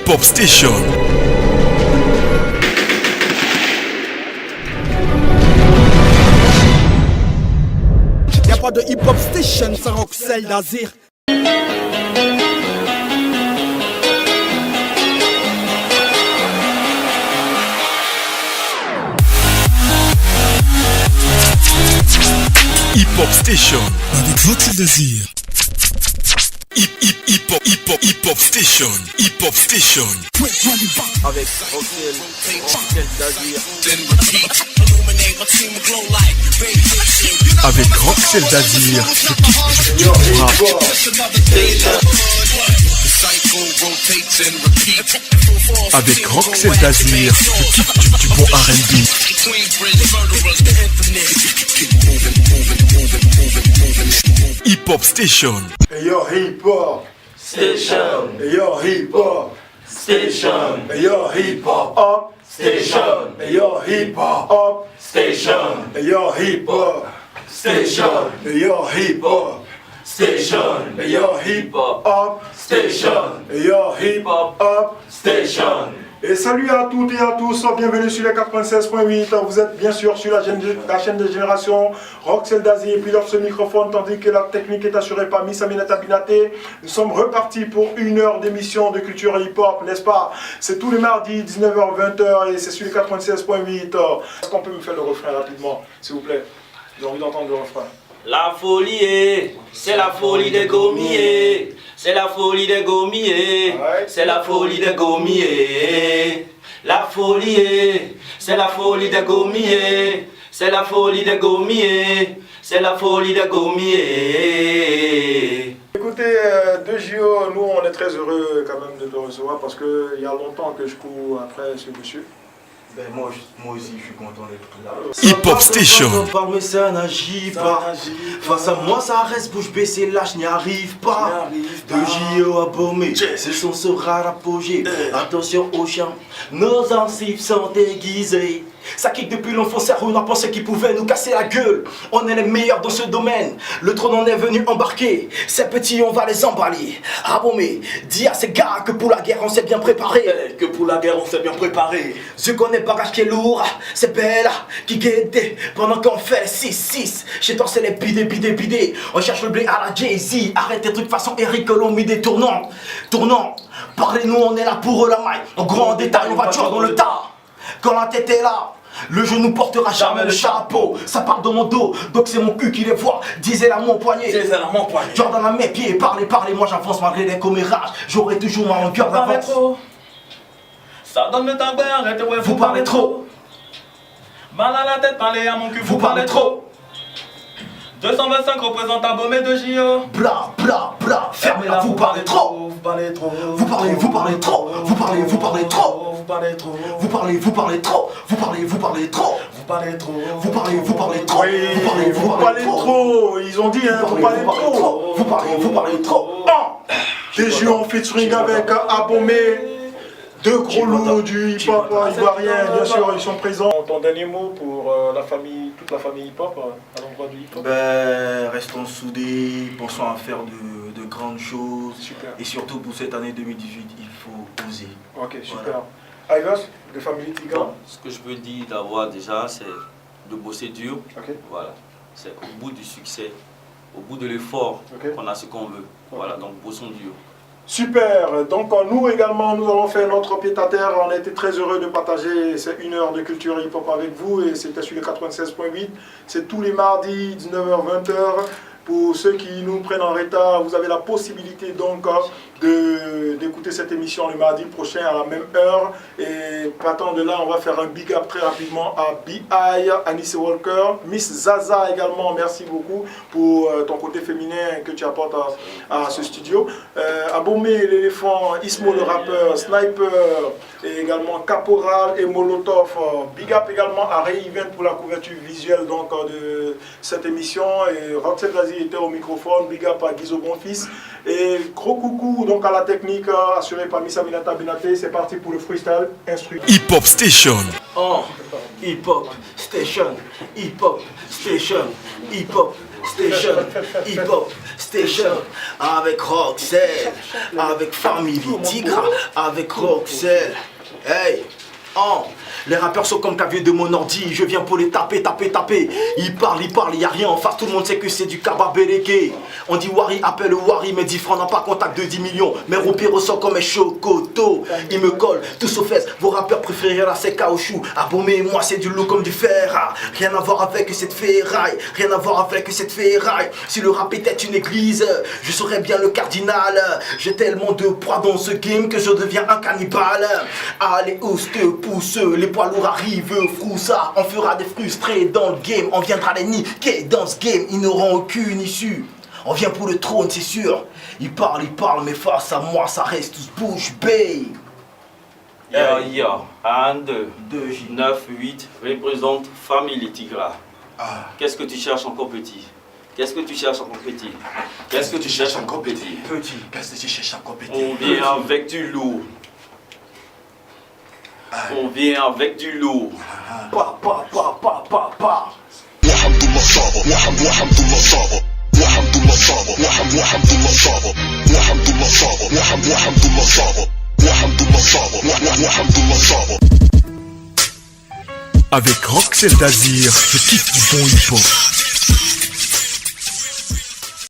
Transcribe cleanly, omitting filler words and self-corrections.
Hip-Hop Station. Y'a pas de hip-hop station sans Roxel Dazir. Hip-Hop Station avec Roxel Dazir. Hip-Hop Station. Hip-Hop Station. Avec Roxel Dazir. Avec Roxel Dazir, je kiffe du rap. Avec Roxel Dazir, je kiffe du bon R&B. Hip-Hop Station. Hey yo, hip-hop Station. Hey yo, hip-hop Station. Hey yo, hip-hop Station. Hey yo, hip-hop Station. Hey yo, hip-hop Station. Hey yo, hip-hop Station. Hey yo, hip-hop Station. Hey yo, hip-hop Station. Et salut à toutes et à tous, bienvenue sur les 96.8. Vous êtes bien sûr sur la chaîne de génération Roxel Dazir et puis leur ce microphone, tandis que la technique est assurée par Miss Aminata Binaté. Nous sommes repartis pour une heure d'émission de culture hip-hop, n'est-ce pas? C'est tous les mardis, 19h-20h et c'est sur les 96.8. Est-ce qu'on peut me faire le refrain rapidement, s'il vous plaît? J'ai envie d'entendre le refrain. La folie, c'est la folie des gommiers. C'est la folie des gommiers. C'est la folie des gommiers. La folie, c'est la folie des gommiers. C'est la folie des gommiers. C'est la folie des gommiers. Écoutez, de JO, nous on est très heureux quand même de te recevoir parce qu'il y a longtemps que je cours après ce monsieur. Ben moi aussi je suis content d'être là. Hip-Hop Station. Mais ça n'agit pas. Face à moi ça reste bouche bêchée, là je n'y arrive pas. De JO abomé, ce son sera l'apogée. Attention aux champs, nos ancifs sont aiguisés. Ça kick depuis l'enfance, on a pensé qu'ils pouvaient nous casser la gueule. On est les meilleurs dans ce domaine. Le trône en est venu embarquer. Ces petits on va les emballer. Abomé, dis à ces gars que pour la guerre on s'est bien préparé. Que pour la guerre on s'est bien préparé. Je connais bagage qui est lourd, c'est belle qui guette. Pendant qu'on fait 6-6, chez toi c'est les bidés. On cherche le blé à la Jay-Z. Arrête tes trucs façon Eric Colombi des tournants. Parlez-nous, on est là pour eux la maille. En grand détail, on va tuer dans le tas. Quand la tête est là, le genou portera jamais le chapeau. Ça part de mon dos, donc c'est mon cul qui les voit. Disait à mon poignet, Jordan à mes pieds. Parlez, moi j'avance malgré les commérages. J'aurai toujours ma longueur d'avance. Ça donne le temps, arrêtez, ouais, Vous parlez trop. Mal à la tête, parlez à mon cul, Vous parlez trop. 225 représente abomé de JO. Bla, fermez-la, vous parlez trop. Vous parlez trop. Vous parlez trop. Vous parlez trop. Vous parlez trop. Vous parlez trop. Vous parlez trop. Ils ont dit, hein, vous parlez trop. Vous parlez trop. Des jeux en featuring avec Abomé. Deux gros lourds du hip-hop ivoirien, bien sûr, ils sont présents. Ton dernier mot pour la famille, toute la famille hip-hop, à l'endroit du hip-hop? Ben, restons soudés, pensons à faire de grandes choses. Super. Et surtout pour cette année 2018, il faut oser. Ok, super. Aïvas, de famille Tigan. Ce que je veux dire d'avoir déjà, c'est de bosser dur. Ok. Voilà. C'est au bout du succès, au bout de l'effort qu'on a ce qu'on veut. Voilà, donc bossons dur. Super, donc nous également, nous allons faire notre pied-à-terre. On a été très heureux de partager ces 1 heure de culture hip-hop avec vous et c'était sur le 96.8. C'est tous les mardis, 19h-20h. Pour ceux qui nous prennent en retard, vous avez la possibilité donc d'écouter cette émission le mardi prochain à la même heure. Et partant de là, on va faire un big up très rapidement à B.I, Anis Walker, Miss Zaza également. Merci beaucoup pour ton côté féminin que tu apportes à ce studio. Abomé l'éléphant, Ismo le rappeur, Sniper et également Caporal et Molotov. Big up également à Ray Event pour la couverture visuelle donc, de cette émission. Et Roxel Dazir était au microphone, big up à Guizo Bonfils. Et gros coucou donc à la technique assurée par Miss Aminata Binaté. C'est parti pour le freestyle instruit. Hip-Hop Station. Hip-Hop Station, Hip-Hop Station, Hip-Hop Station, Hip Hop Station, avec Roxel, avec Family Tigra, avec Roxel. Hey, les rappeurs sont comme clavier de mon ordi, je viens pour les taper. Ils parlent, y a rien en face, tout le monde sait que c'est du kababéreke. On dit Wari, appelle Wari, mais 10 francs n'a pas contact de 10 millions. Mes roupiers ressortent comme un chocoto, ils me collent tous aux fesses. Vos rappeurs préférés là c'est caoutchouc. Abomé, moi c'est du loup comme du fer. Rien à voir avec cette ferraille, Si le rap était une église, je serais bien le cardinal. J'ai tellement de poids dans ce game que je deviens un cannibale. Allez, oust, pousse, les poids lourds arrivent, froussa. On fera des frustrés dans le game, on viendra les niquer dans ce game, ils n'auront aucune issue. On vient pour le trône, c'est sûr. Ils parlent, mais face à moi, ça reste tous bouche bée. Yo, 1, 2, 9, 8, représente Family Tigra. Qu'est-ce que tu cherches encore petit? Qu'est-ce que tu cherches encore petit? Qu'est-ce que tu cherches encore petit? Qu'est-ce que tu cherches encore petit? On vient avec du lourd. On vient avec du lourd. Pa. Avec Roxel Dazir, je kiffe du bon hip-hop.